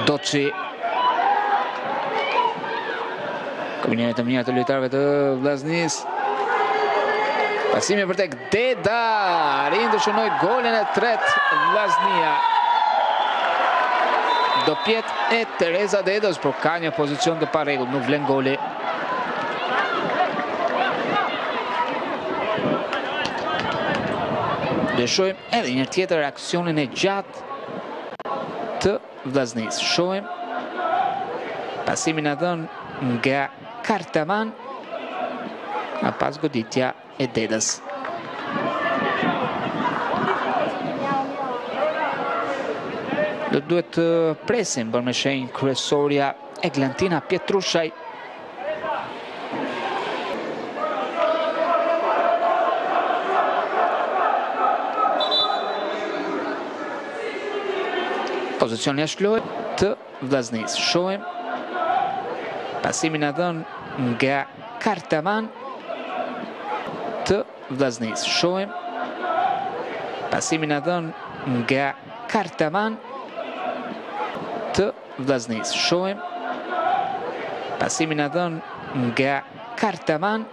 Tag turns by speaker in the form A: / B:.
A: Doçi. Kombinime të mira të lojtarëve të Vllaznis. Pasimi për tek Deda, arrin të shënoj golin e tretë Vllaznia. Do pjet e Tereza Dedos, por ka një pozicion të parregull, nuk vlen goli. Do shohim edhe një tjetër aksionin e gjatë të Vllaznis. Shohim pasimin e dhënë nga Kartaman, a pas goditja e Dedës. Do duhet të presim për me shenjë kryesorja Eglantina Pietrushaj. Pozicion jashtë lojë të Vllaznis. Shohim pasimin e dhënë nga Kartaman të Vllaznis. Shohim pasimin e dhënë nga Kartaman të Vllaznis. Shohim pasimin e dhënë nga Kartaman